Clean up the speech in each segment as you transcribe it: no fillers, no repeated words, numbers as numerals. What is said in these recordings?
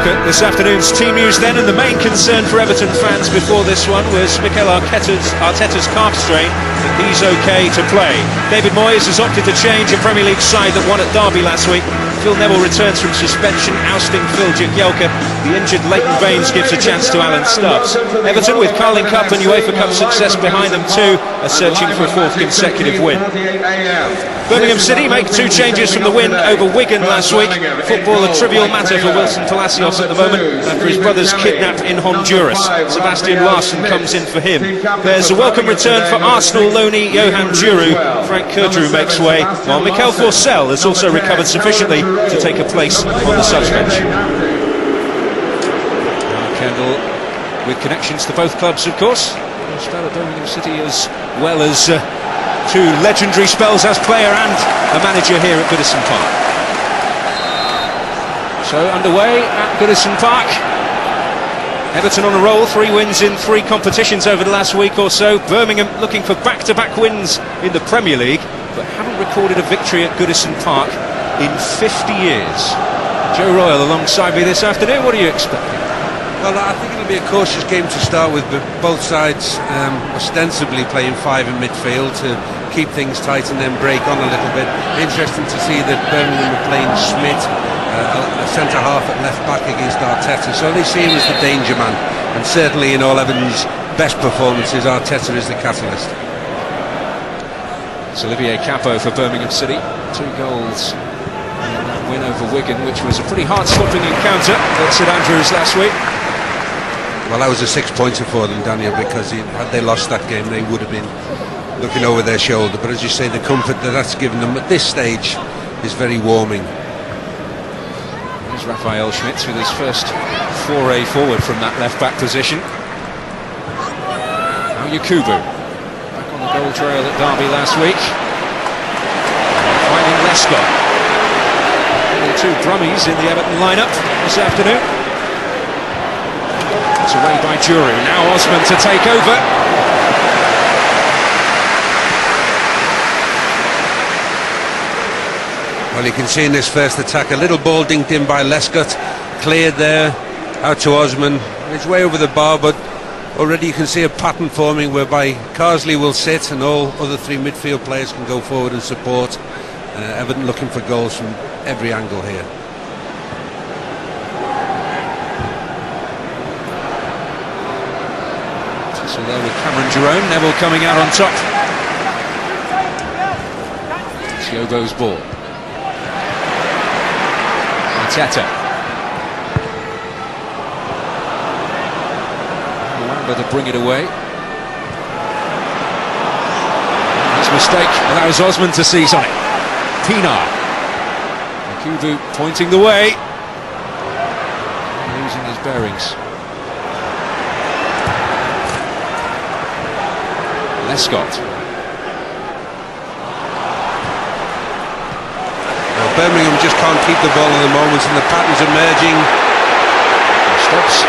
at this afternoon's team news then, and the main concern for Everton fans before this one was Mikel Arteta's calf strain, but he's okay to play. David Moyes has opted to change a Premier League side that won at Derby last week. Phil Neville returns from suspension, ousting Phil Jagielka. The injured Leighton Baines gives a chance to Alan Stubbs. Everton, with Carling Cup and UEFA Cup success behind them too, are searching for a fourth consecutive win. Birmingham City make two changes from the win over Wigan last week. Football a trivial matter for Wilson Palacios at the moment, and for his brother's kidnap in Honduras. Sebastian Larsson comes in for him. There's a welcome return for Arsenal loanee Johan Djourou. Frank Kerdrew makes way, while Mikel Forsell has also recovered sufficiently to take a place on the subs bench. Kendall, with connections to both clubs, of course. Spell at Birmingham City, as well as two legendary spells as player and a manager here at Goodison Park. So underway at Goodison Park. Everton on a roll, 3 wins in 3 competitions over the last week or so. Birmingham looking for back-to-back wins in the Premier League, but haven't recorded a victory at Goodison Park in 50 years. Joe Royle alongside me this afternoon. What are you expecting? Well, I think it'll be a cautious game to start with, but both sides ostensibly playing 5 in midfield to keep things tight and then break on a little bit. Interesting to see that Birmingham are playing Schmidt, a centre-half at left-back against Arteta, so they see him as the danger man, and certainly in all Evans' best performances, Arteta is the catalyst. It's Olivier Capo for Birmingham City. 2 goals in that win over Wigan, which was a pretty hard-stopping encounter at St Andrews last week. Well, that was a 6-pointer for them, Daniel, because had they lost that game, they would have been looking over their shoulder. But as you say, the comfort that's given them at this stage is very warming. There's Raphael Schmitz with his first foray forward from that left-back position. Now Yakubu, back on the goal trail at Derby last week. Finding Lescott. Only 2 Brummies in the Everton lineup this afternoon. It's away by Djourou. Now Osman to take over. Well, you can see in this first attack a little ball dinked in by Lescott, cleared there, out to Osman. It's way over the bar, but already you can see a pattern forming whereby Carsley will sit and all other 3 midfield players can go forward and support. Everton looking for goals from every angle here. So there with Cameron Jerome, Neville coming out on top. It's Yobo's ball. Arteta. Wamba to bring it away. His mistake allows Osman to seize on it. Pinar. Yakubu pointing the way. Losing his bearings. Lescott. Well, Birmingham just can't keep the ball at the moment, and the pattern's emerging. Stops.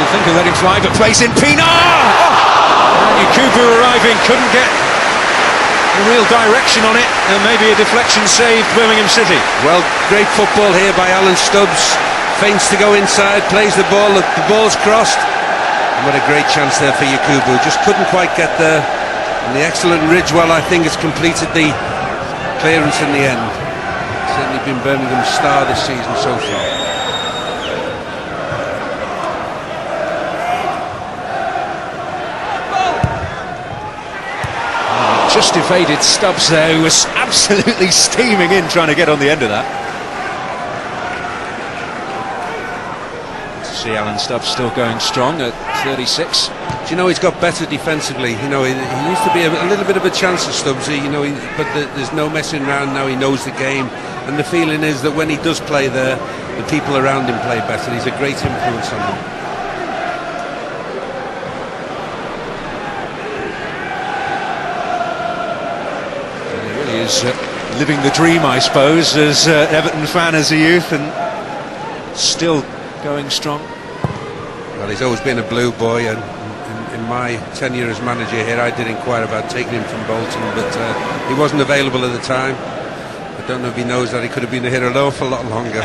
Could think of letting fly, but plays in Pinar! Oh! Yakubu arriving, couldn't get a real direction on it, and maybe a deflection saved Birmingham City. Well, great football here by Alan Stubbs. Feints to go inside, plays the ball, the ball's crossed. And what a great chance there for Yakubu. Just couldn't quite get there. And the excellent Ridgewell, I think, has completed the clearance in the end. Certainly been Birmingham's star this season so far. Just evaded Stubbs there, who was absolutely steaming in trying to get on the end of that. See Alan Stubbs still going strong at 36. Do you know, he's got better defensively. You know, he used to be a little bit of a chance of Stubbsy, you know, but there's no messing around now. He knows the game, and the feeling is that when he does play there, the people around him play better. He's a great influence on them. He really is living the dream, I suppose, as Everton fan as a youth, and still going strong. Well, he's always been a blue boy, and in my tenure as manager here, I did inquire about taking him from Bolton, but he wasn't available at the time. I don't know if he knows that he could have been here an awful lot longer.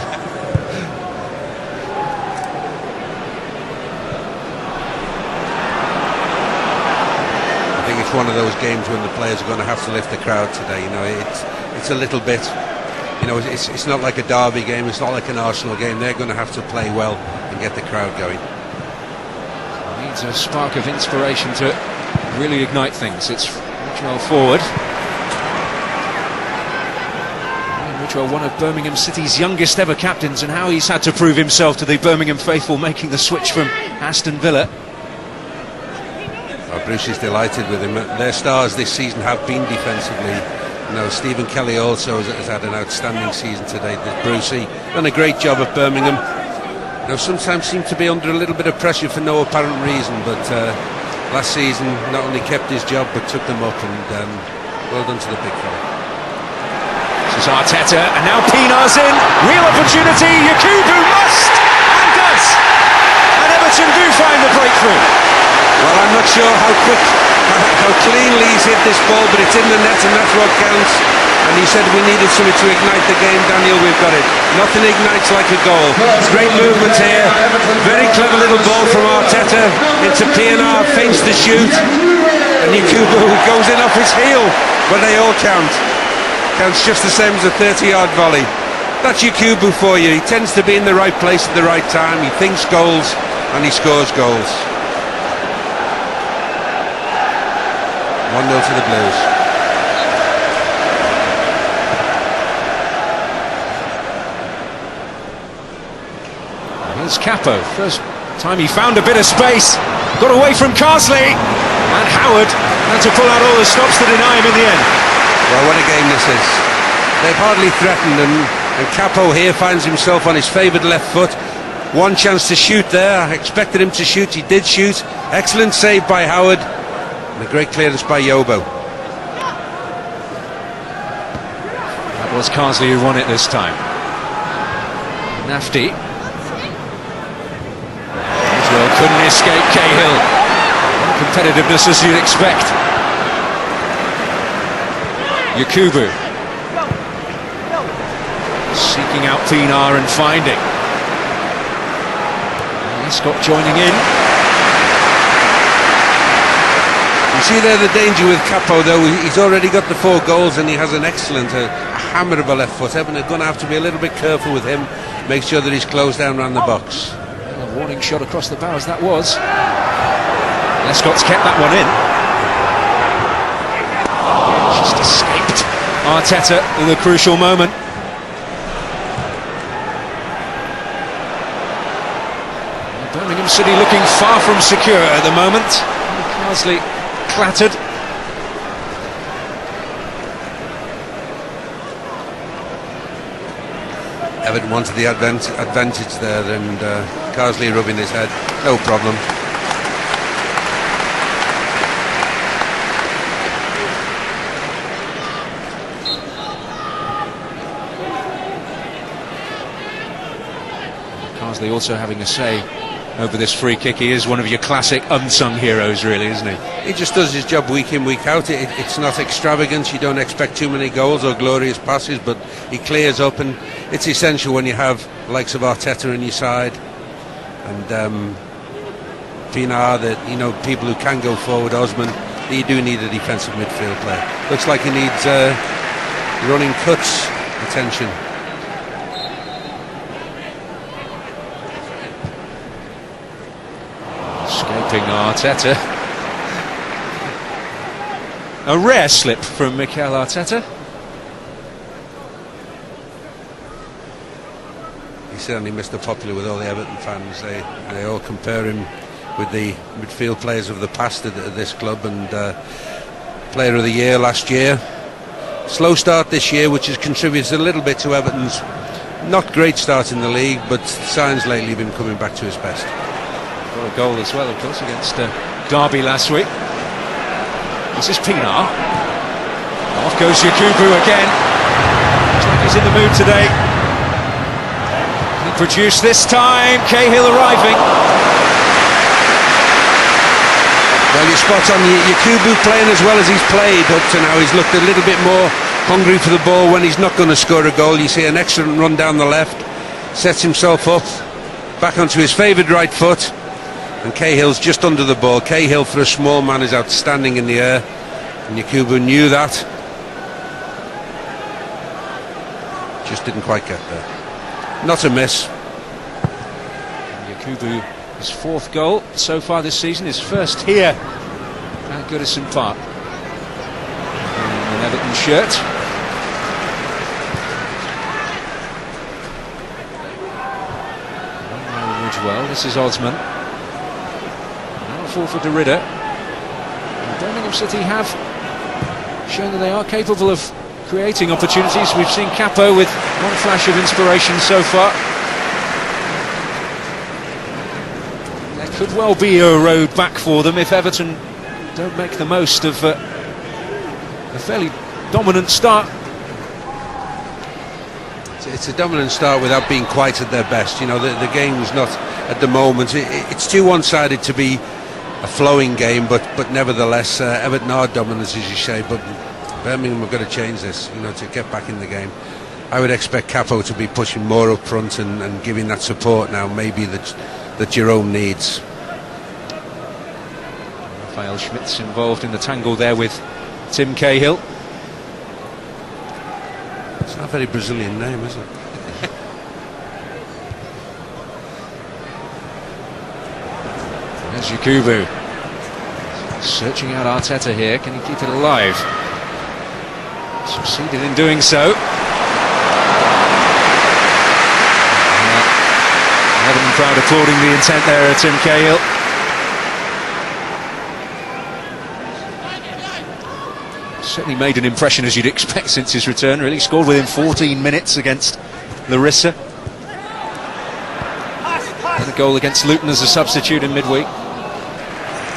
one of those games when the players are going to have to lift the crowd today. You know, it's a little bit. You know, it's not like a derby game. It's not like an Arsenal game. They're going to have to play well and get the crowd going. Needs a spark of inspiration to really ignite things. It's Ridgewell forward. Ridgewell, one of Birmingham City's youngest ever captains, and how he's had to prove himself to the Birmingham faithful, making the switch from Aston Villa. Well, Bruce is delighted with him. Their stars this season have been defensively. You know, Stephen Kelly also has had an outstanding season today. Brucey done a great job at Birmingham. Now, sometimes seem to be under a little bit of pressure for no apparent reason, but last season not only kept his job but took them up, and well done to the big fella. This is Arteta, and now Pinar's in. Real opportunity. Yakubu must and does. And Everton do find the breakthrough. Well, I'm not sure how cleanly he's hit this ball, but it's in the net, and that's what counts. And he said we needed something to ignite the game. Daniel, we've got it. Nothing ignites like a goal. Great movement here. Very clever little ball from Arteta into Pienaar, feints the shoot, and Yakubu goes in off his heel. But they all count. Counts just the same as a 30-yard volley. That's Yakubu for you. He tends to be in the right place at the right time. He thinks goals, and he scores goals. 1-0 to the Blues. Here's Capo. First time he found a bit of space. Got away from Carsley. And Howard had to pull out all the stops to deny him in the end. Well, what a game this is. They've hardly threatened, and Capo here finds himself on his favoured left foot. One chance to shoot there. I expected him to shoot. He did shoot. Excellent save by Howard. And a great clearance by Yobo. That was Carsley who won it this time. Nafty. Well, couldn't escape Cahill. Competitiveness as you'd expect. Yakubu. Seeking out Pienaar and finding. Scott joining in. You see there the danger with Capo, though. He's already got the 4 goals and he has an excellent hammer of a left foot. Everton are going to have to be a little bit careful with him. Make sure that he's closed down around the box. A warning shot across the bows, that was. Lescott's kept that one in. Just escaped Arteta in the crucial moment. Birmingham City looking far from secure at the moment. Carsley clattered. Everton wanted the advantage there, and Carsley rubbing his head. No problem. Carsley also having a say over this free kick. He is one of your classic unsung heroes, really, isn't he? He just does his job week in, week out. It's not extravagant. You don't expect too many goals or glorious passes, but he clears up, and it's essential when you have the likes of Arteta on your side and Pienaar, that, you know, people who can go forward. Osman, you do need a defensive midfield player. Looks like he needs running cuts attention. Escaping Arteta. A rare slip from Mikel Arteta. He certainly Mr. Popular with all the Everton fans. They all compare him with the midfield players of the past at this club, and Player of the Year last year. Slow start this year, which has contributed a little bit to Everton's not great start in the league, but signs lately have been coming back to his best. Got a goal as well, of course, against Derby last week. This is Pienaar. Off goes Yakubu again. Looks like he's in the mood today. He produced this time. Cahill arriving. Well, you're spot on. Yakubu playing as well as he's played up to now. He's looked a little bit more hungry for the ball when he's not going to score a goal. You see an excellent run down the left. Sets himself up. Back onto his favoured right foot. And Cahill's just under the ball. Cahill, for a small man, is outstanding in the air. And Yakubu knew that. Just didn't quite get there. Not a miss. Yakubu, his 4th goal so far this season, his first here at Goodison Park. An Everton shirt. Well, this is Osman. Now a fall for Derrida. Birmingham City have shown that they are capable of creating opportunities. We've seen Capo with one flash of inspiration so far. There could well be a road back for them if Everton don't make the most of a fairly dominant start. It's a dominant start without being quite at their best. You know, the game's not at the moment. It's too one-sided to be a flowing game, but nevertheless, Everton are dominant, as you say. But Birmingham have got to change this, you know, to get back in the game. I would expect Capo to be pushing more up front and giving that support now, maybe that Jerome needs. Raphael Schmidt's involved in the tangle there with Tim Cahill. It's not a very Brazilian name, is it? There's Yakubu. Searching out Arteta here. Can he keep it alive? Succeeded in doing so. Everton crowd applauding the intent there of Tim Cahill. Certainly made an impression, as you'd expect, since his return. Really scored within 14 minutes against Larissa. And a goal against Luton as a substitute in midweek.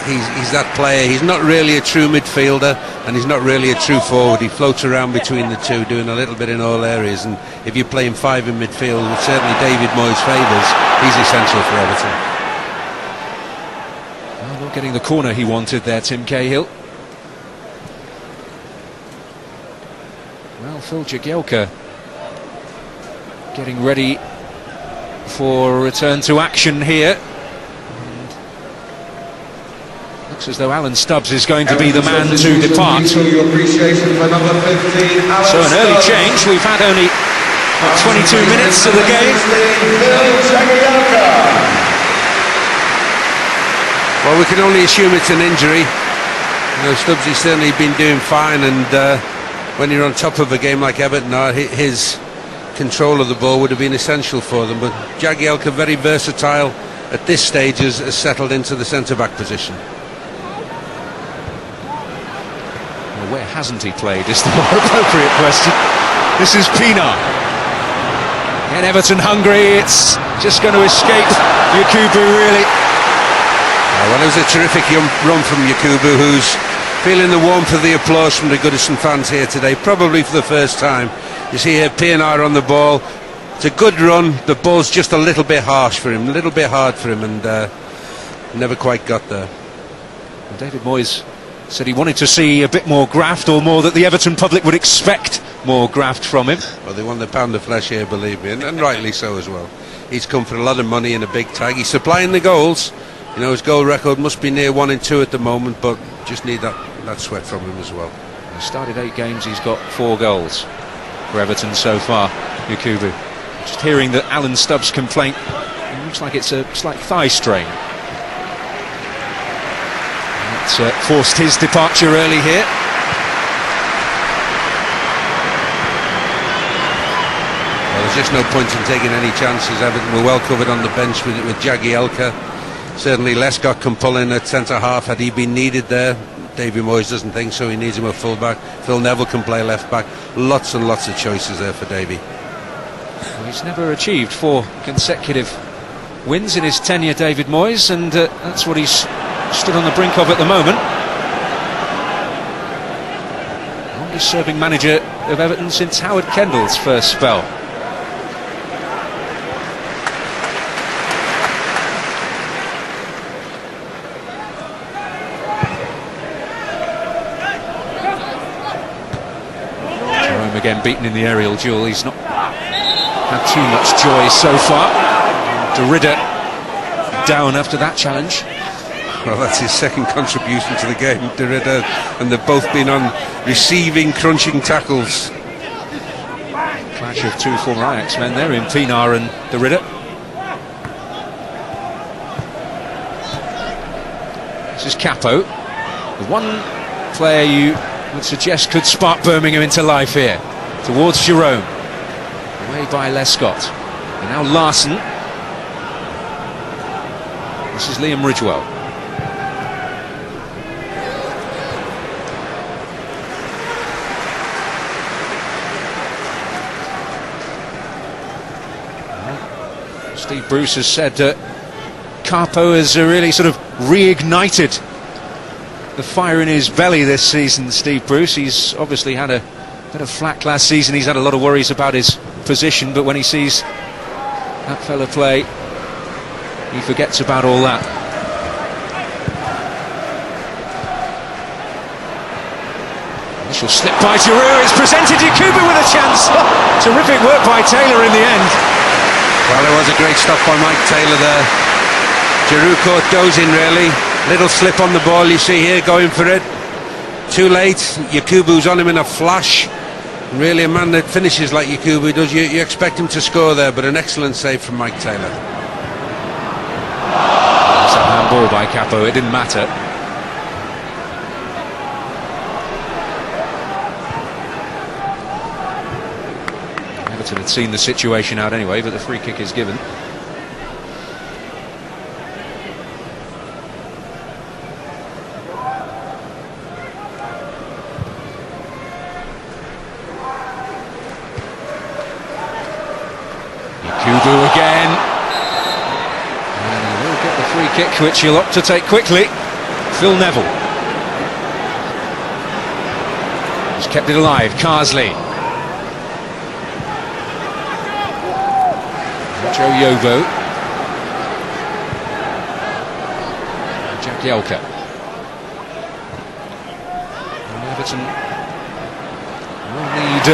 He's that player. He's not really a true midfielder, and he's not really a true forward. He floats around between the two, doing a little bit in all areas. And if you're playing 5 in midfield, which certainly David Moyes favours, he's essential for Everton. Well, not getting the corner he wanted there, Tim Cahill. Well, Phil Jagielka getting ready for a return to action here. Looks as though Alan Stubbs is going to be the man to depart. So an early change. We've had only 22 minutes of the game. Well, we can only assume it's an injury. You know, Stubbsy's certainly been doing fine, and when you're on top of a game like Everton are, his control of the ball would have been essential for them. But Jagielka, very versatile at this stage, has settled into the centre-back position. Where hasn't he played is the more appropriate question. This is Pienaar. And Everton hungry, it's just going to escape Yakubu, really. Well, it was a terrific run from Yakubu, who's feeling the warmth of the applause from the Goodison fans here today, probably for the first time. You see here Pienaar on the ball. It's a good run. The ball's just a little bit harsh for him, a little bit hard for him, and never quite got there. And David Moyes said he wanted to see a bit more graft, or more that the Everton public would expect more graft from him. Well, they want the pound of flesh here, believe me, and rightly so as well. He's come for a lot of money and a big tag. He's supplying the goals. You know, his goal record must be near 1 and 2 at the moment, but just need that sweat from him as well. He started 8 games, he's got 4 goals for Everton so far, Yakubu. Just hearing that Alan Stubbs' complaint, it looks like it's a slight thigh strain. It's forced his departure early here. Well, there's just no point in taking any chances. Everton were well covered on the bench with Jagielka. Certainly Lescott can pull in at centre-half had he been needed there. David Moyes doesn't think so, he needs him at full-back. Phil Neville can play left-back. Lots and lots of choices there for Davy. Well, he's never achieved 4 consecutive wins in his tenure, David Moyes, and that's what he's stood on the brink of at the moment. Longest serving manager of Everton since Howard Kendall's first spell. Jerome again beaten in the aerial duel. He's not had too much joy so far. Derrida down after that challenge. Well, that's his second contribution to the game, Derrida, and they've both been on receiving, crunching tackles. Clash of two former Ajax men there in Pienaar and Derrida. This is Capo, the one player you would suggest could spark Birmingham into life here. Towards Jerome, away by Lescott, and now Larson. This is Liam Ridgewell. Steve Bruce has said that Capo has really sort of reignited the fire in his belly this season, Steve Bruce. He's obviously had a bit of flack last season. He's had a lot of worries about his position, but when he sees that fella play, he forgets about all that. Initial slip by Giroud is presented. Yakubu with a chance. Terrific work by Taylor in the end. Well, there was a great stop by Mike Taylor there. Giroud caught dozing really. Little slip on the ball you see here, going for it. Too late. Yakubu's on him in a flash. Really a man that finishes like Yakubu does. You expect him to score there, but an excellent save from Mike Taylor. It's a handball by Capo, it didn't matter. Everton had seen the situation out anyway, but the free kick is given. Yakubu again, and he will get the free kick, which he'll opt to take quickly. Phil Neville has kept it alive. Carsley, Joe Yobo, Jack Yelka. And Everton will need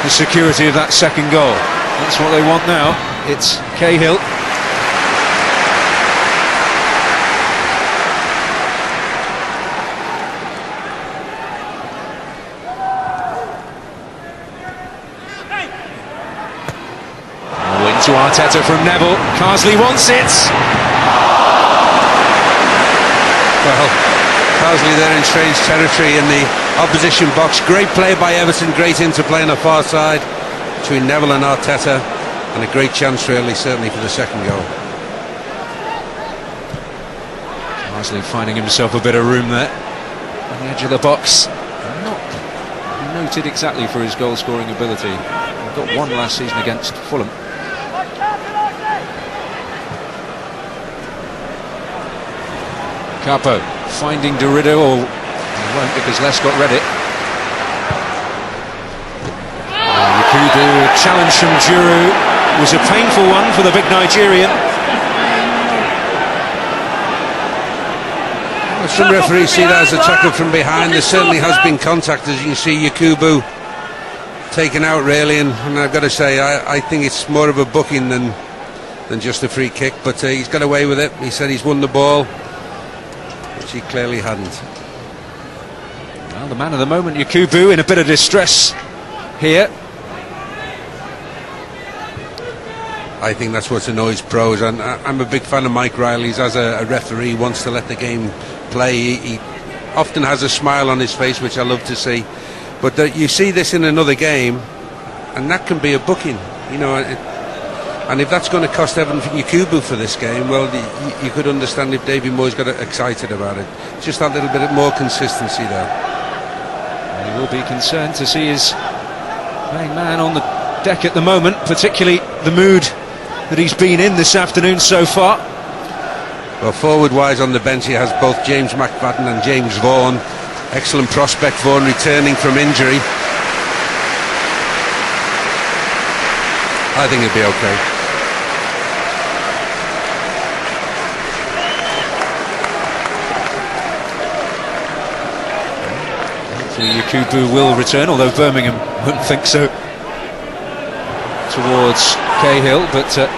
the security of that second goal. That's what they want now. It's Cahill. To Arteta from Neville. Carsley wants it. Well, Carsley there in strange territory in the opposition box. Great play by Everton, great interplay on the far side between Neville and Arteta, and a great chance really, certainly for the second goal. Carsley finding himself a bit of room there on the edge of the box. Not noted exactly for his goal scoring ability. He got one last season against Fulham. Capo finding Derrida, or he won't because Lescott read it. Yakubu, a challenge from Giroud, was a painful one for the big Nigerian. Well, some referees see that as a tackle from behind. There certainly has been contact, as you can see. Yakubu taken out really, and I've got to say I think it's more of a booking than just a free kick, but he's got away with it. He said he's won the ball, which he clearly hadn't. Well, the man of the moment, Yakubu, in a bit of distress here. I think that's what annoys pros, and I'm a big fan of Mike Riley's as a referee. Wants to let the game play. He often has a smile on his face, which I love to see. But you see this in another game, and that can be a booking, you know. And if that's going to cost Everton Yakubu for this game, well, you could understand if David Moyes got excited about it. Just that little bit more consistency there. He will be concerned to see his main man on the deck at the moment, particularly the mood that he's been in this afternoon so far. Well, forward-wise on the bench he has both James McFadden and James Vaughan. Excellent prospect, Vaughan returning from injury. I think he'll be okay. Yakubu will return, although Birmingham wouldn't think so, towards Cahill, but it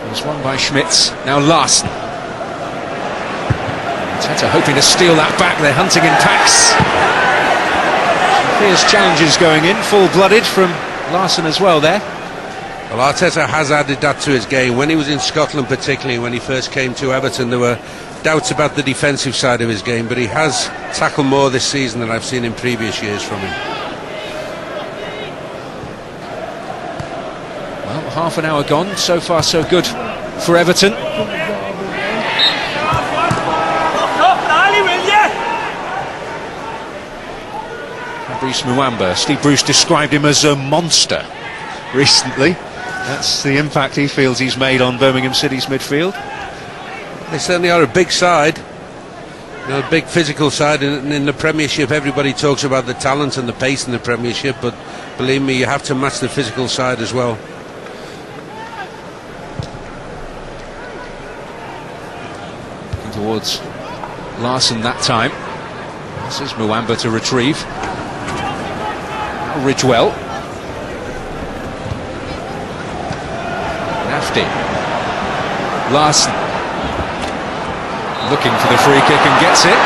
was won by Schmitz. Now Larson. Arteta hoping to steal that back. They're hunting in packs. Fierce challenges going in, full-blooded from Larsson as well there. Well, Arteta has added that to his game. When he was in Scotland, particularly when he first came to Everton, there were doubts about the defensive side of his game, but he has tackled more this season than I've seen in previous years from him. Well, half an hour gone, so far so good for Everton. Fabrice Muamba, Steve Bruce described him as a monster recently. That's the impact he feels he's made on Birmingham City's midfield. They certainly are a big side, a big physical side. In the Premiership, everybody talks about the talent and the pace in the Premiership, but believe me, you have to match the physical side as well. Looking towards Larsson that time. This is Muamba to retrieve. Now Ridgewell. Nafty. Larsson. Looking for the free kick and gets it.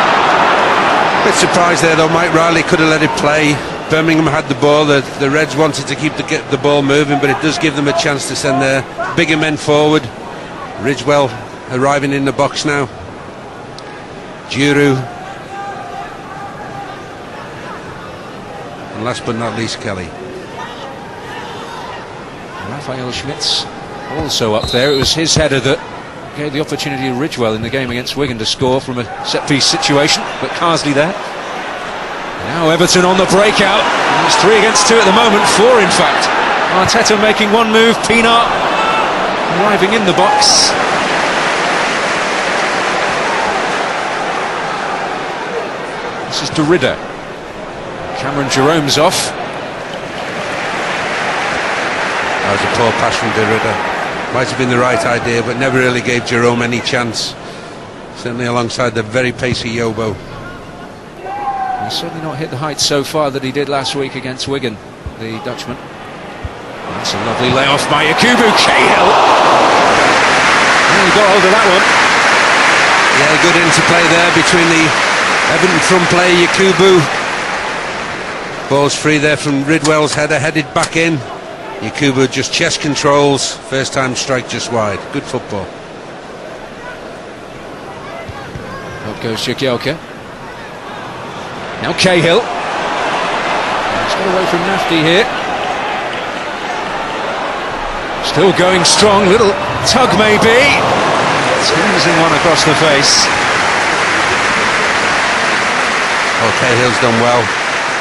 Bit surprised there though. Mike Riley could have let it play. Birmingham had the ball. The Reds wanted to get the ball moving, but it does give them a chance to send their bigger men forward. Ridgewell arriving in the box now. Giroud. And last but not least, Kelly. Raphael Schmitz also up there. It was his header that gave the opportunity to Ridgewell in the game against Wigan to score from a set-piece situation, but Carsley there. Now Everton on the breakout. It's 3 against 2 at the moment, 4 in fact. Arteta making one move, Pienaar arriving in the box. This is Derrida. Cameron Jerome's off. That was a poor pass from Derrida. Might have been the right idea, but never really gave Jerome any chance. Certainly alongside the very pacey Yobo. He's certainly not hit the heights so far that he did last week against Wigan, the Dutchman. That's a lovely layoff by Yakubu. Cahill! He got hold of that one. Yeah, good interplay there between the Everton front player Yakubu. Ball's free there from Ridwell's header, headed back in. Yakubu just chest controls, first time strike just wide. Good football. Up goes Jagielka. Now Cahill. He's got away from Nafty here. Still going strong, little tug maybe. Squeezing one across the face. Oh, Cahill's done well.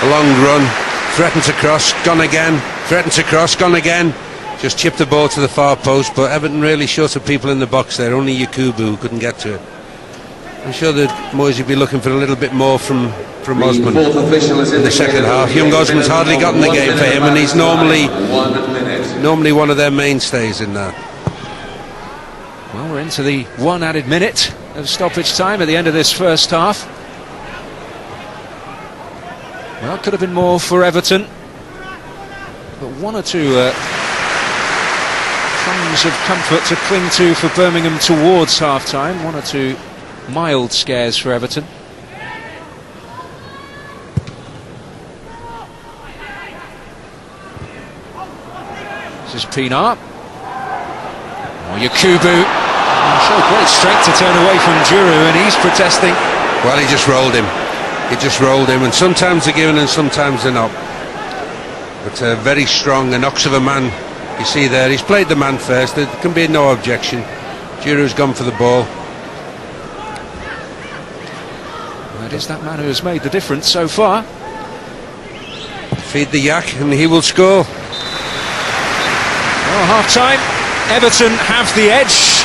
A long run, threatened to cross, gone again. Threatened to cross, gone again. Just chipped the ball to the far post, but Everton really short of people in the box there. Only Yakubu couldn't get to it. I'm sure that Moyes would be looking for a little bit more from Osman in the second half. Young Osman's hardly gotten the game for him, and he's normally one of their mainstays in that. Well, we're into the 1 added minute of stoppage time at the end of this first half. Well, it could have been more for Everton, but 1 or 2 crumbs of comfort to cling to for Birmingham towards half-time. 1 or 2 mild scares for Everton. This is Pienaar. Oh, Yakubu. Showed great strength to turn away from Giroud, and he's protesting. Well, he just rolled him. He just rolled him, and sometimes they're given and sometimes they're not. But very strong, an ox of a man. You see there, he's played the man first. There can be no objection. Giroud's gone for the ball. Well, it is that man who has made the difference so far. Feed the yak and he will score. Well, half-time, Everton have the edge.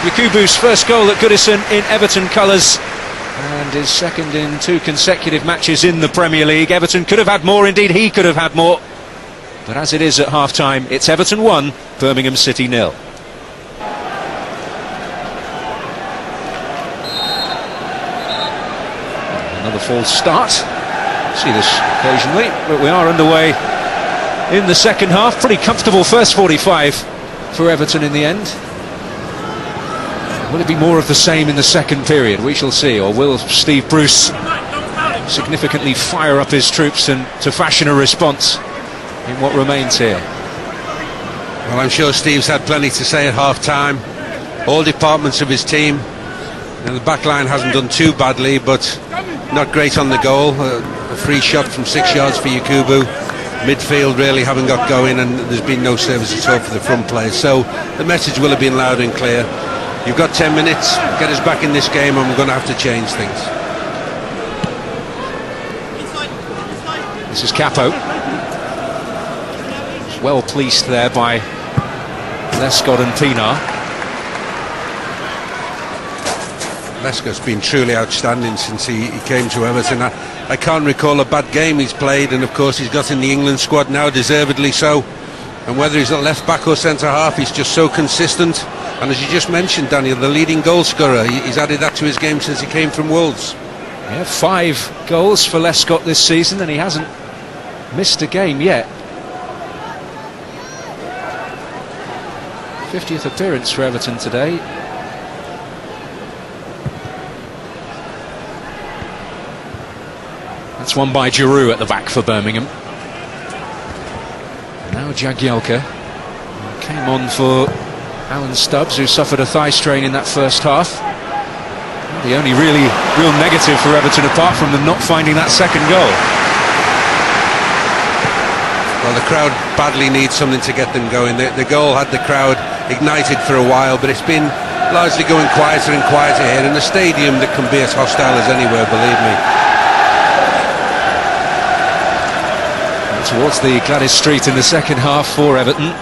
Yakubu's first goal at Goodison in Everton colours, and his second in 2 consecutive matches in the Premier League. Everton could have had more, indeed he could have had more. But as it is at half-time, it's Everton 1, Birmingham City 0. Another false start. See this occasionally, but we are underway in the second half. Pretty comfortable first 45 for Everton in the end. Will it be more of the same in the second period? We shall see. Or will Steve Bruce significantly fire up his troops and to fashion a response in what remains here? Well, I'm sure Steve's had plenty to say at half-time. All departments of his team. And the back line hasn't done too badly, but not great on the goal. A free shot from 6 yards for Yakubu. Midfield really haven't got going, and there's been no service at all for the front players. So the message will have been loud and clear. You've got 10 minutes, get us back in this game, and we're going to have to change things. This is Capo. Well policed there by Lescott and Pienaar. Lescott's been truly outstanding since he came to Everton. I can't recall a bad game he's played, and of course he's got in the England squad now, deservedly so. And whether he's at left back or centre half, he's just so consistent. And as you just mentioned, Daniel, the leading goal scorer, he's added that to his game since he came from Wolves. Yeah, 5 goals for Lescott this season, and he hasn't missed a game yet. 50th appearance for Everton today. That's one by Giroud at the back for Birmingham. Now Jagielka came on for Alan Stubbs, who suffered a thigh strain in that first half. The only real negative for Everton, apart from them not finding that second goal. Well, the crowd badly needs something to get them going. The goal had the crowd ignited for a while, but it's been largely going quieter and quieter here in a stadium that can be as hostile as anywhere, believe me. Towards the Gladys Street in the second half for Everton.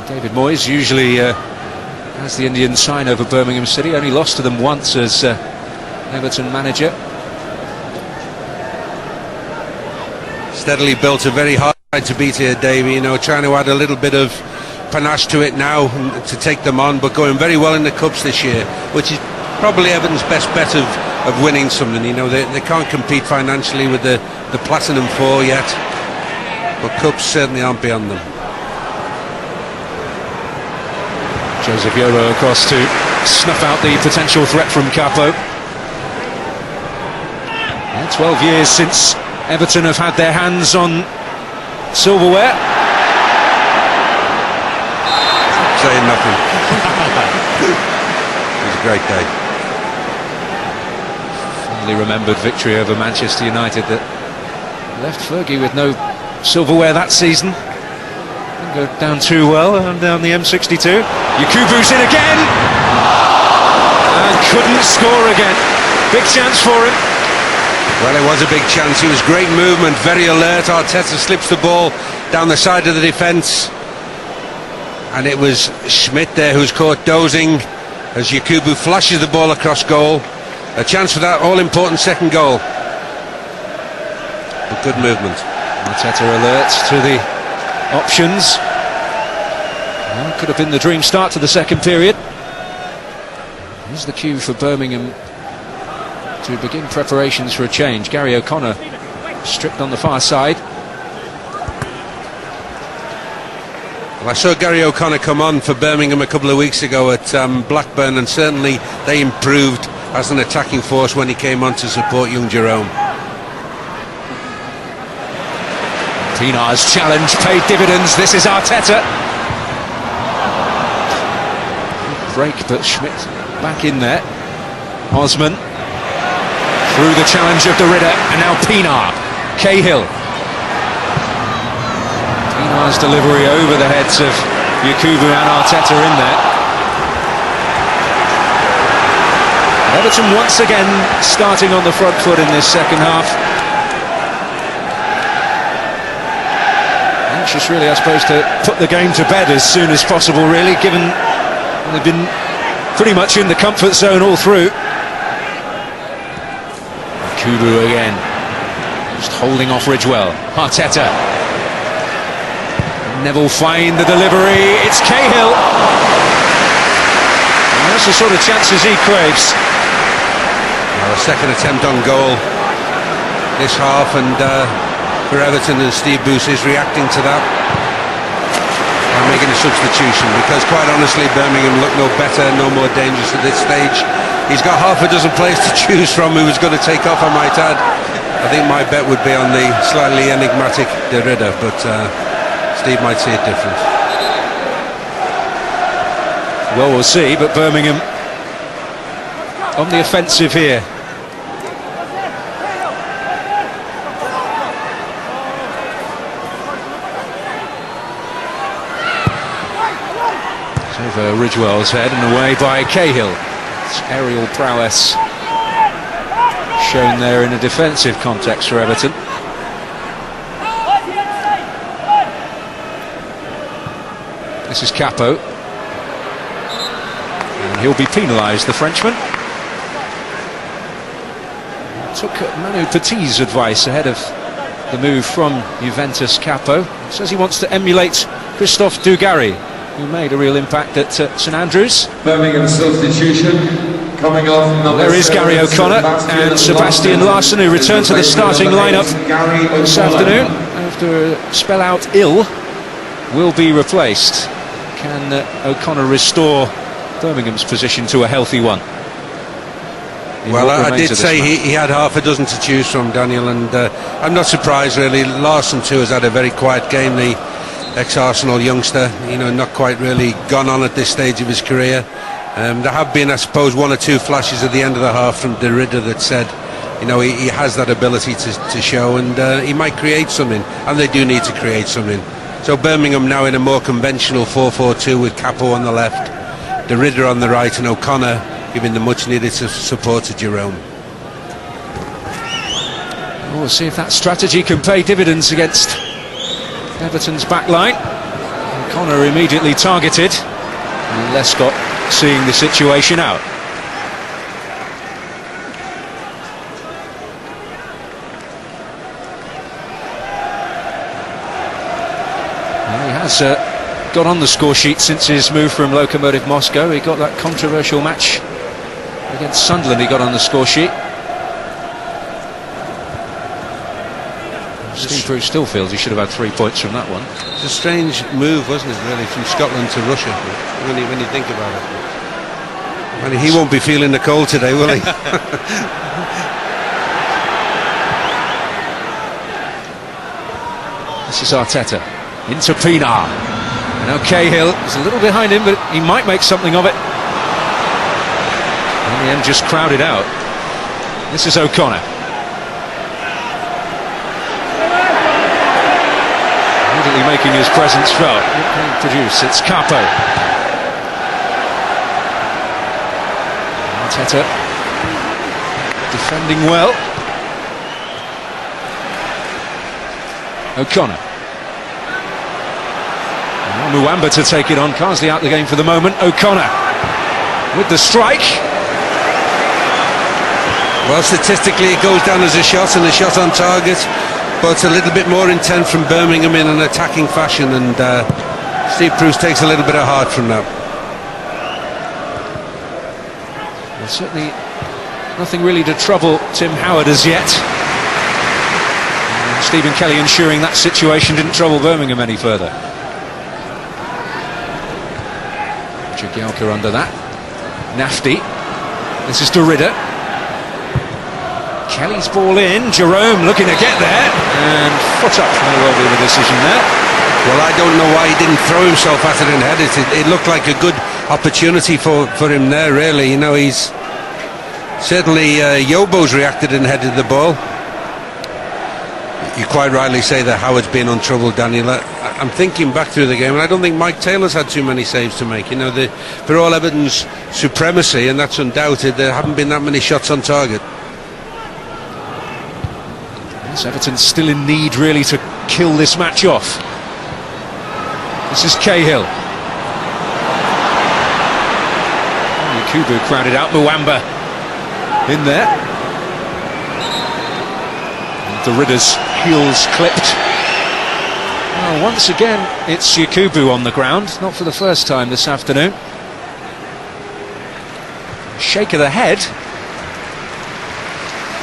David Moyes usually has the Indian sign over Birmingham City, only lost to them once as Everton manager. Steadily built a very hard side to beat here, Davey, you know, trying to add a little bit of panache to it now to take them on, but going very well in the Cups this year, which is probably Everton's best bet of winning something. You know, they can't compete financially with the Platinum 4 yet, but Cups certainly aren't beyond them. Joseph Yolo across to snuff out the potential threat from Capo. 12 years since Everton have had their hands on silverware. Saying nothing. It was a great day. Fondly remembered victory over Manchester United that left Fergie with no silverware that season. Didn't go down too well down the M62. Yakubu's in again and couldn't score again. Big chance for him. Well, it was a big chance. It was great movement, very alert. Arteta slips the ball down the side of the defence. And it was Schmidt there who's caught dozing as Yakubu flashes the ball across goal. A chance for that all-important second goal. But good movement. Arteta alert to the options. Well, could have been the dream start to the second period. Here's the cue for Birmingham to begin preparations for a change. Gary O'Connor stripped on the far side. Well, I saw Gary O'Connor come on for Birmingham a couple of weeks ago at Blackburn, and certainly they improved as an attacking force when he came on to support young Jerome. Pienaar's challenge paid dividends. This is Arteta. Break, but Schmidt back in there. Osman through the challenge of the Ridder, and now Pienaar. Cahill. Pienaar's delivery over the heads of Yakubu and Arteta in there. Everton once again starting on the front foot in this second half. Anxious really, I suppose, to put the game to bed as soon as possible, really, given they've been pretty much in the comfort zone all through. Yakubu again, just holding off Ridgewell. Arteta. Neville find the delivery, it's Cahill. And that's the sort of chances he craves. Well, a second attempt on goal. this half, and for Everton, and Steve Bruce is reacting to that by making a substitution, because quite honestly Birmingham look no better, no more dangerous at this stage. He's got half a dozen players to choose from who was going to take off, I might add. I think my bet would be on the slightly enigmatic De Ridder, but Steve might see it different. Well, we'll see, but Birmingham on the offensive here. It's over Ridgewell's head and away by Cahill. It's aerial prowess shown there in a defensive context for Everton. This is Capo, and he'll be penalised, the Frenchman. Took Manu Petit's advice ahead of the move from Juventus. Capo says he wants to emulate Christophe Dugarry, who made a real impact at St Andrews. Birmingham substitution coming off. There is Gary O'Connor and Sebastian Larsson, who returned to the starting lineup this afternoon after a spell out ill, will be replaced. Can O'Connor restore Birmingham's position to a healthy one? Well, I did say he had half a dozen to choose from, Daniel, and I'm not surprised really. Larsson too has had a very quiet game, the ex-Arsenal youngster, you know, not quite really gone on at this stage of his career. There have been, I suppose, one or two flashes at the end of the half from De Ridder that said, you know, he has that ability to show, and he might create something, and they do need to create something. So Birmingham now in a more conventional 4-4-2 with Capo on the left, De Ridder on the right, and O'Connor giving the much needed support to Jerome. We'll see if that strategy can pay dividends against Everton's back line. O'Connor immediately targeted, and Lescott seeing the situation out. Well, he has got on the score sheet since his move from Lokomotiv Moscow. He got that controversial match against Sunderland, he got on the score sheet. Steve Bruce still feels he should have had 3 points from that one. It's a strange move, wasn't it, really, from Scotland to Russia, when you think about it. And he won't be feeling the cold today, will he? This is Arteta into Pienaar. And now Cahill is a little behind him, but he might make something of it. In the end, just crowded out. This is O'Connor. Immediately making his presence felt. What can he produce? It's Capo. Arteta defending well. O'Connor. Now Muamba to take it on. Carsley out the game for the moment. O'Connor with the strike. Well, statistically it goes down as a shot, and a shot on target, but a little bit more intent from Birmingham in an attacking fashion, and Steve Bruce takes a little bit of heart from that. Well, certainly nothing really to trouble Tim Howard as yet. And Stephen Kelly ensuring that situation didn't trouble Birmingham any further. Jagielka under that. Nafty. This is De Ridder. Kelly's ball in, Jerome looking to get there, and foot up may well be the decision there. Well, I don't know why he didn't throw himself at it and head it. It looked like a good opportunity for him there, really. You know, he's certainly Yobo's reacted and headed the ball. You quite rightly say that Howard's been untroubled, Daniel. I'm thinking back through the game, and I don't think Mike Taylor's had too many saves to make. You know, for all Everton's supremacy, and that's undoubted, there haven't been that many shots on target. Yes, Everton's still in need, really, to kill this match off. This is Cahill. Yakubu crowded out, Muamba in there. And De Ridder's heels clipped. Well, once again, it's Yakubu on the ground, not for the first time this afternoon. Shake of the head.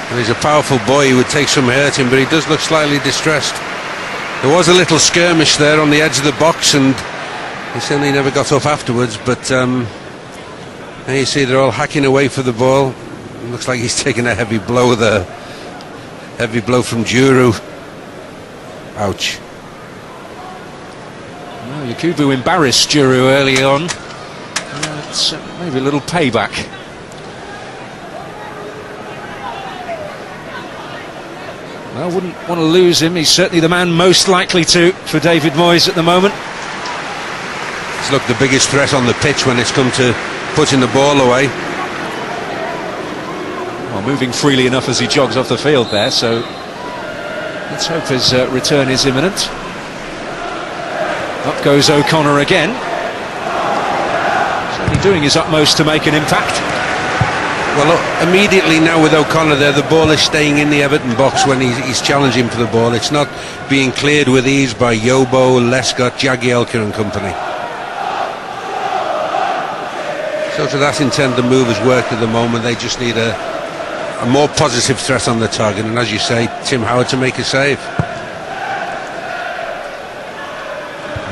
And he's a powerful boy, he would take some hurting, but he does look slightly distressed. There was a little skirmish there on the edge of the box, and he certainly never got up afterwards, but there you see they're all hacking away for the ball. It looks like he's taken a heavy blow there. Heavy blow from Juru. Ouch. Well, Yakubu embarrassed Juru early on. It's maybe a little payback. Well, wouldn't want to lose him. He's certainly the man most likely to for David Moyes at the moment. He's looked the biggest threat on the pitch when it's come to putting the ball away. Well, moving freely enough as he jogs off the field there, so let's hope his return is imminent. Up goes O'Connor again. Certainly doing his utmost to make an impact. Well, look, immediately now with O'Connor there, the ball is staying in the Everton box when he's challenging for the ball. It's not being cleared with ease by Yobo, Lescott, Jagielka and company. So to that intent, the move has worked at the moment. They just need a more positive threat on the target, and as you say, Tim Howard to make a save.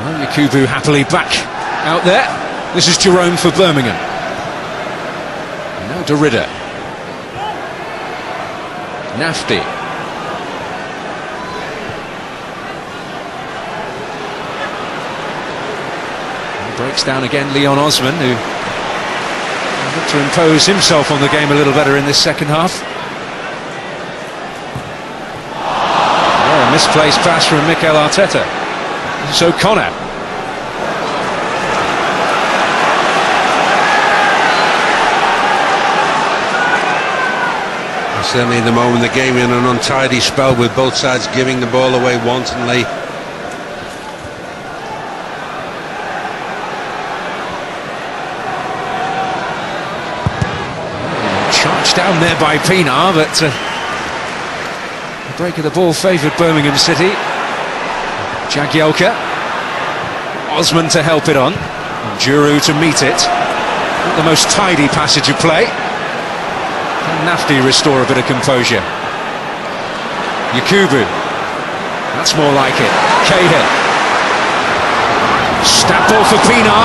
Well, Yakubu happily back out there. This is Jerome for Birmingham. Now Derrida. Nafti. He breaks down again Leon Osman, who looked to impose himself on the game a little better in this second half. Oh, a misplaced pass from Mikel Arteta. This is O'Connor. Certainly in the moment the game in an untidy spell with both sides giving the ball away wantonly. Charged down there by Pinar, but the break of the ball favoured Birmingham City. Jagielka. Osman to help it on. And Juru to meet it. Not the most tidy passage of play. Can Nafti restore a bit of composure? Yakubu. That's more like it. Cahill. Stab ball for Pinar.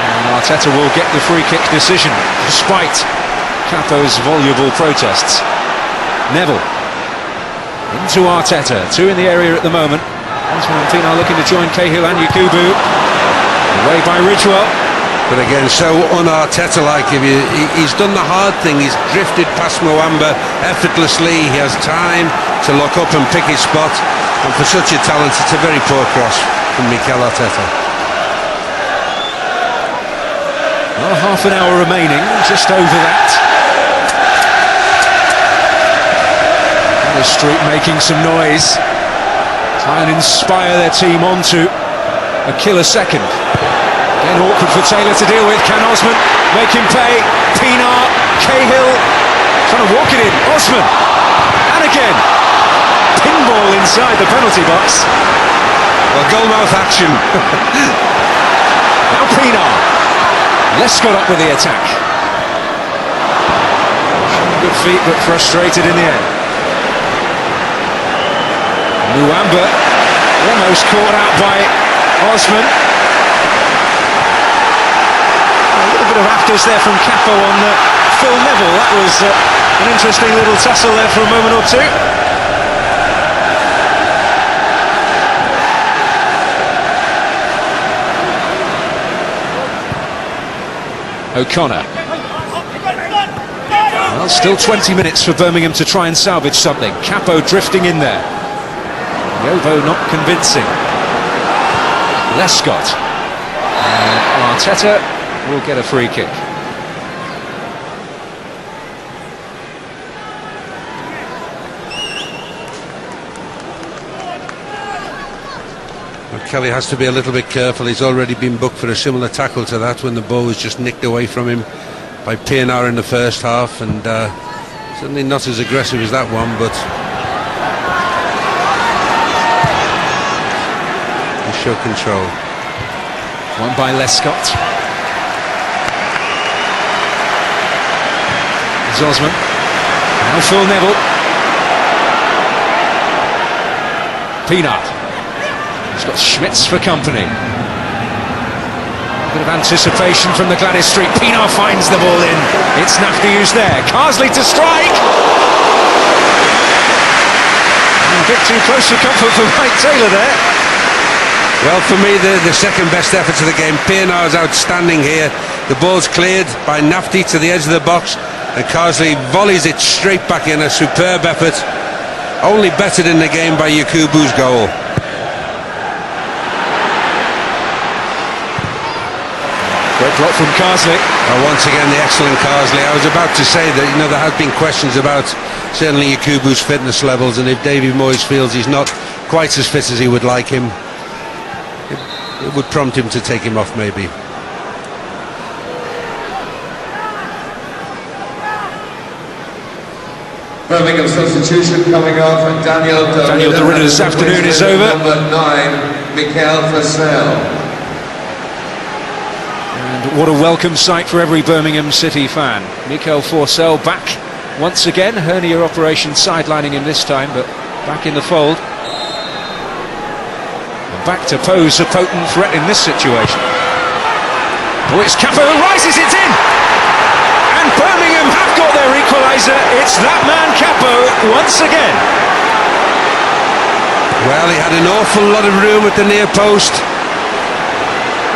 And Arteta will get the free kick decision, despite Capo's voluble protests. Neville. Into Arteta. Two in the area at the moment. Osman and Pinar looking to join Cahill and Yakubu. Away by Ridgewell. But again, so un-Arteta-like. He's done the hard thing. He's drifted past Mwamba effortlessly. He has time to look up and pick his spot. And for such a talent, it's a very poor cross from Mikel Arteta. Well, half an hour remaining, just over that. The Street making some noise. Try and inspire their team onto a killer second. Again, awkward for Taylor to deal with. Can Osman make him pay? Pinar, Cahill, trying to walk it in. Osman, and again, pinball inside the penalty box. Well, goalmouth action. Now Pinar. Lescott up with the attack. Good feet, but frustrated in the end. Mwamba almost caught out by Osman. A little bit of afters there from Capo on Phil Neville. That was an interesting little tussle there for a moment or two. O'Connor. Well, still 20 minutes for Birmingham to try and salvage something. Capo drifting in there. Yobo not convincing. Lescott. And Arteta will get a free kick. Well, Kelly has to be a little bit careful. He's already been booked for a similar tackle to that when the ball was just nicked away from him by Pinar in the first half, and certainly not as aggressive as that one, but show control. Won by Lescott. Osman. Now Phil Neville. Pienaar. He's got Schmitz for company. A bit of anticipation from the Gladys Street. Pienaar finds the ball in. It's Nafti who's there. Carsley to strike. A bit too close for comfort for Mike Taylor there. Well, for me, the second best effort of the game. Pienaar's outstanding here. The ball's cleared by Nafti to the edge of the box, and Carsley volleys it straight back in. A superb effort, only bettered in the game by Yakubu's goal. Great block from Carsley. Once again, the excellent Carsley. I was about to say that, there have been questions about certainly Yakubu's fitness levels, and if David Moyes feels he's not quite as fit as he would like him, it would prompt him to take him off maybe. Birmingham substitution coming off, and Daniel De Ridder's afternoon is over. Number 9, Mikel Forsell. And what a welcome sight for every Birmingham City fan. Mikel Forsell back once again. Hernia operation sidelining him this time, but back in the fold. And back to pose a potent threat in this situation. Oh, it's Capo who rises it in! And Birmingham have got their equaliser. It's that man Capo once again. Well, he had an awful lot of room at the near post.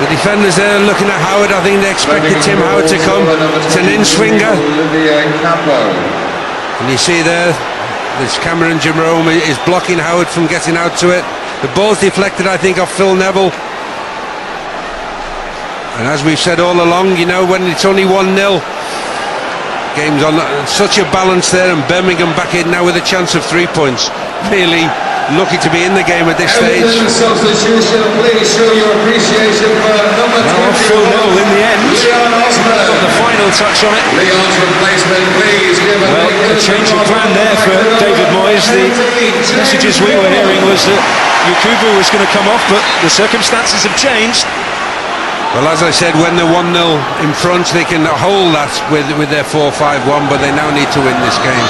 The defenders there looking at Howard. I think they expected Tim Howard to come. It's an in-swinger. And you see there, this Cameron Jerome is blocking Howard from getting out to it. The ball's deflected, I think, off Phil Neville. And as we've said all along, when it's only 1-0, game's on such a balance there, and Birmingham back in now with a chance of 3 points. Really lucky to be in the game at this stage. Substitution, please show your appreciation for number 2. Phil Neville in the end got the final touch on it. Leon's replacement, please give a change of plan there for David Moyes. The messages we were hearing was that Yakubu was going to come off, but the circumstances have changed. Well, as I said, when they're 1-0 in front, they can hold that with their 4-5-1, but they now need to win this game.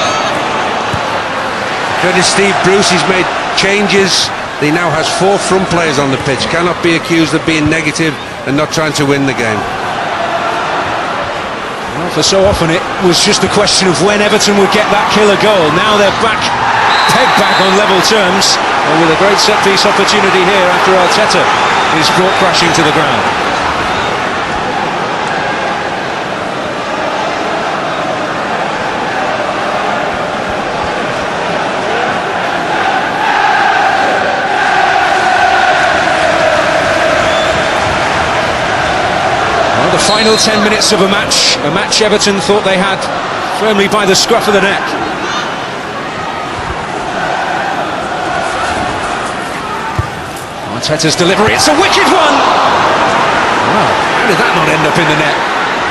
Credit Steve Bruce, he's made changes. He now has 4 front players on the pitch. Cannot be accused of being negative and not trying to win the game. Well, for so often it was just a question of when Everton would get that killer goal. Now they're pegged back on level terms, and with a great set-piece opportunity here after Arteta is brought crashing to the ground. The final 10 minutes of a match Everton thought they had firmly by the scruff of the neck. Arteta's delivery, it's a wicked one! Wow, how did that not end up in the net?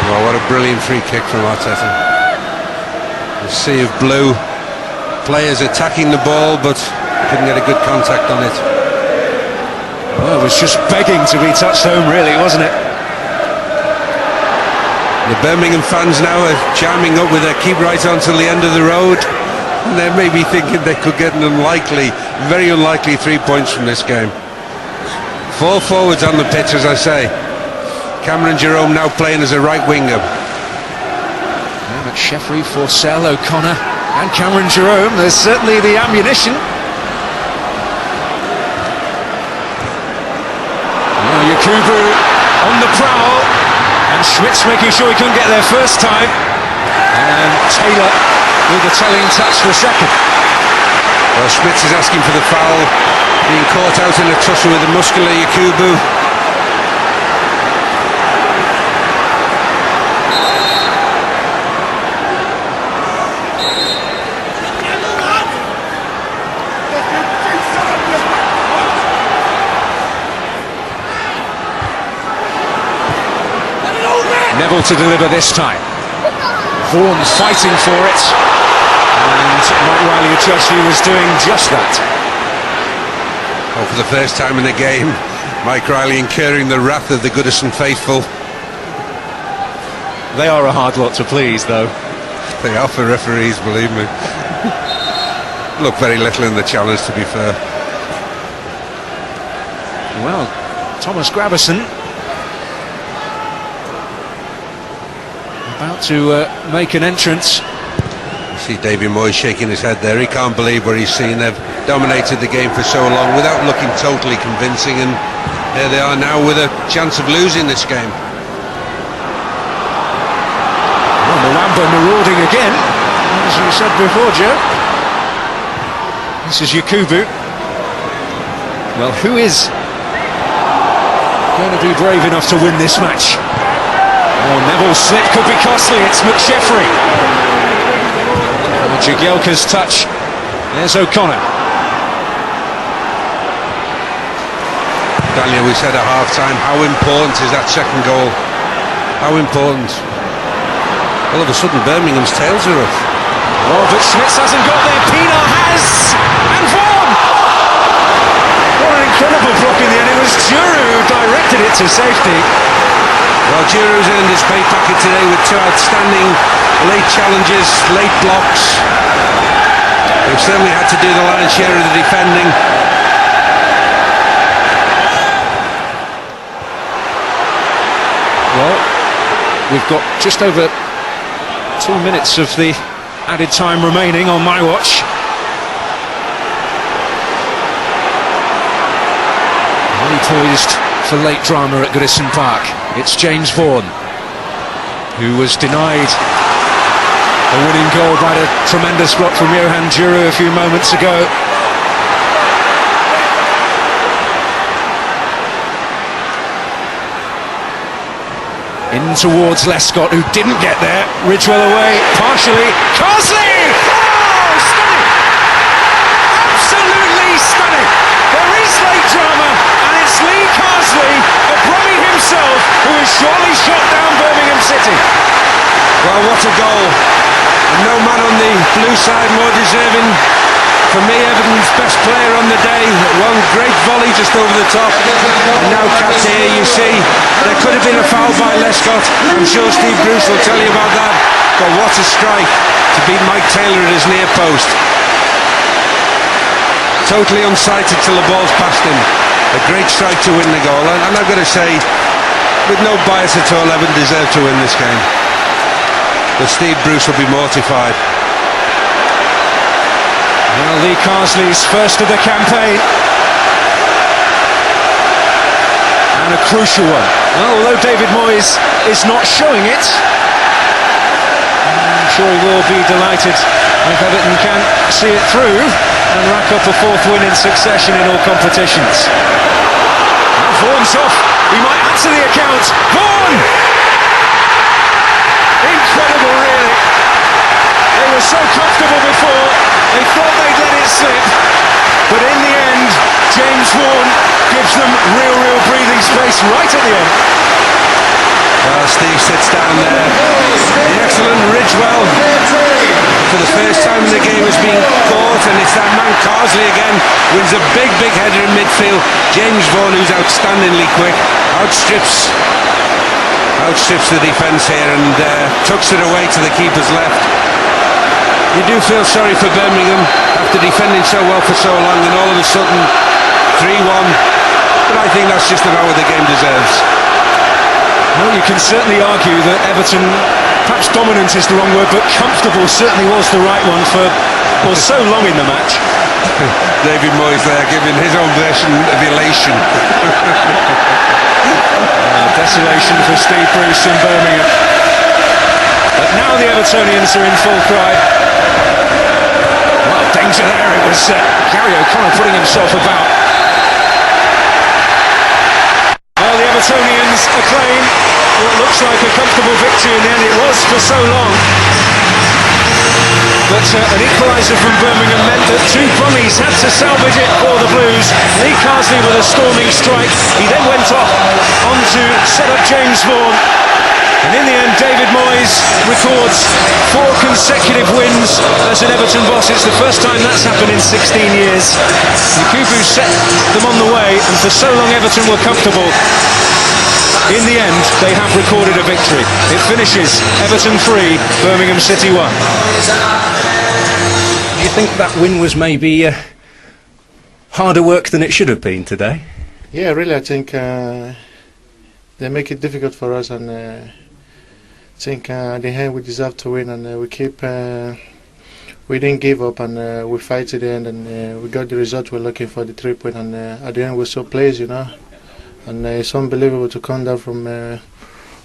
Well, what a brilliant free kick from Arteta. A sea of blue, players attacking the ball, but couldn't get a good contact on it. Well, it was just begging to be touched home, really, wasn't it? The Birmingham fans now are chiming up with their keep right on till the end of the road. And they may be thinking they could get an very unlikely 3 points from this game. 4 forwards on the pitch, as I say. Cameron Jerome now playing as a right winger. Yeah, but Sheffrey, Forsell, O'Connor and Cameron Jerome, there's certainly the ammunition. Now Yakubu on the prowl. And Schmitz making sure he couldn't get there first time. And Taylor with the telling touch for second. Well, Schmitz is asking for the foul, being caught out in a tussle with the muscular Yakubu. Neville to deliver this time. Vaughan fighting for it, and Mike Riley judged he was doing just that. Well, for the first time in the game, Mike Riley incurring the wrath of the Goodison faithful. They are a hard lot to please, though. They are for referees, believe me. Look very little in the challenge, to be fair. Well, Thomas Gravison about to make an entrance. You see David Moyes shaking his head there. He can't believe what he's seen. They've dominated the game for so long without looking totally convincing, and here they are now with a chance of losing this game. Well, Mwamba marauding again, as you said before, Joe. This is Yakubu. Well, who is going to be brave enough to win this match? Oh, Neville's slip could be costly. It's McSheffrey. Jagielka's touch. There's O'Connor. Daniel, we said at half-time, how important is that second goal? How important? All of a sudden, Birmingham's tails are up. Oh, but Smits hasn't got there. Pienaar has! And Vaughan! What an incredible block in the end. It was Juru who directed it to safety. Well, Juru's earned his pay packet today with two outstanding late challenges, late blocks. They've certainly had to do the lion's share of the defending. Well, we've got just over 2 minutes of the added time remaining on my watch. Only poised for late drama at Goodison Park. It's James Vaughan, who was denied a winning goal by a tremendous block from Johan Juru a few moments ago. In towards Lescott, who didn't get there. Ridgewell away, partially. Carsley! Oh, stunning! Absolutely stunning! There is late drama, and it's Lee Carsley, a Brummie himself, who has surely shot down Birmingham City. Well, what a goal. And no man on the blue side more deserving. For me, Everton's best player on the day. One great volley just over the top. And now, Kat, here you see there could have been a foul by Lescott. I'm sure Steve Bruce will tell you about that. But what a strike to beat Mike Taylor at his near post. Totally unsighted till the ball's past him. A great strike to win the goal. And I've got to say, with no bias at all, Everton deserved to win this game. But Steve Bruce will be mortified. Well, Lee Carsley's first of the campaign. And a crucial one. Well, although David Moyes is not showing it, I'm sure he will be delighted if Everton can see it through and rack up a fourth win in succession in all competitions. Now Vaughan's off. He might add to the account. Vaughan! Incredible, really. They were so comfortable before, they thought they'd let it slip, but in the end, James Vaughan gives them real breathing space right at the end. Well, Steve sits down there. The excellent Ridgewell, for the first time in the game, has been caught, and it's that man Carsley again, wins a big header in midfield. James Vaughan, who's outstandingly quick, outstrips the defence here and tucks it away to the keeper's left. You do feel sorry for Birmingham after defending so well for so long, and all of a sudden 3-1, but I think that's just about what the game deserves. Well, you can certainly argue that Everton, perhaps dominant is the wrong word, but comfortable certainly was the right one for so long in the match. David Moyes there giving his own version of elation. Desolation for Steve Bruce in Birmingham. But now the Evertonians are in full cry. Well, danger there. It was Gary O'Connor putting himself about. Well, the Evertonians acclaim what looks like a comfortable victory in the end. It was for so long. But an equaliser from Birmingham meant that two Brummies had to salvage it for the Blues. Lee Carsley with a storming strike. He then went off on to set up James Vaughan. And in the end, David Moyes records 4 consecutive wins as an Everton boss. It's the first time that's happened in 16 years. Yakubu set them on the way, and for so long Everton were comfortable. In the end, they have recorded a victory. It finishes Everton 3, Birmingham City 1. Do you think that win was maybe harder work than it should have been today? Yeah, really, I think they make it difficult for us, and I think at the end we deserve to win, and we didn't give up, and we fight to the end, and we got the result we're looking for, the 3 point, and at the end we're so pleased, you know, and it's unbelievable to come down from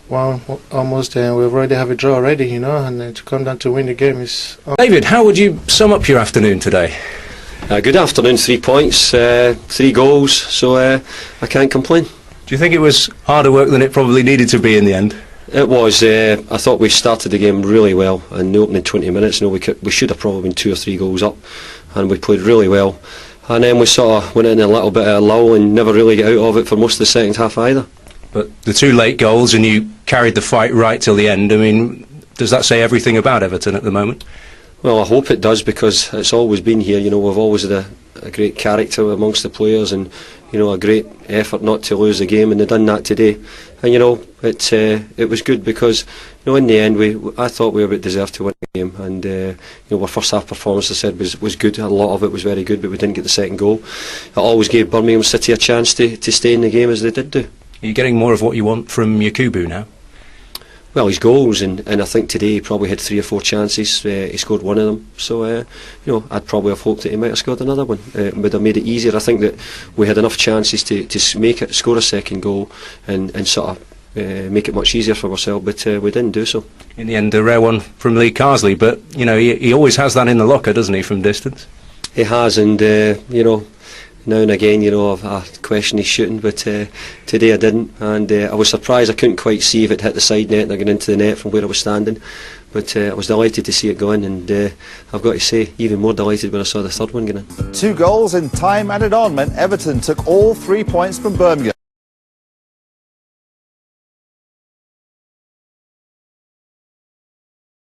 one almost, we've already have a draw already, you know, and to come down to win the game is... David, how would you sum up your afternoon today? Good afternoon, 3 points, 3 goals, so I can't complain. Do you think it was harder work than it probably needed to be in the end? It was. I thought we started the game really well in the opening 20 minutes. We should have probably been 2 or 3 goals up, and we played really well. And then we sort of went in a little bit of a lull and never really got out of it for most of the second half either. But the 2 late goals, and you carried the fight right till the end. I mean, does that say everything about Everton at the moment? Well, I hope it does, because it's always been here. You know, we've always had a great character amongst the players, and you know, a great effort not to lose the game, and they've done that today. And you know, it was good, because you know, in the end, I thought we deserved to win the game, and you know, our first half performance, I said, was good. A lot of it was very good, but we didn't get the second goal. It always gave Birmingham City a chance to stay in the game, as they did do. Are you getting more of what you want from Yakubu now? Well, his goals, and I think today he probably had 3 or 4 chances. He scored 1 of them. So, you know, I'd probably have hoped that he might have scored another one. It would have made it easier. I think that we had enough chances to make it, score a second goal, and sort of make it much easier for ourselves, but we didn't do so. In the end, a rare one from Lee Carsley, but, you know, he always has that in the locker, doesn't he, from distance? He has, and, you know, now and again, you know, I question his shooting, but today I didn't, and I was surprised. I couldn't quite see if it hit the side net or got into the net from where I was standing, but I was delighted to see it go in, and I've got to say, even more delighted when I saw the third one go in. 2 goals in time added on meant Everton took all 3 points from Birmingham.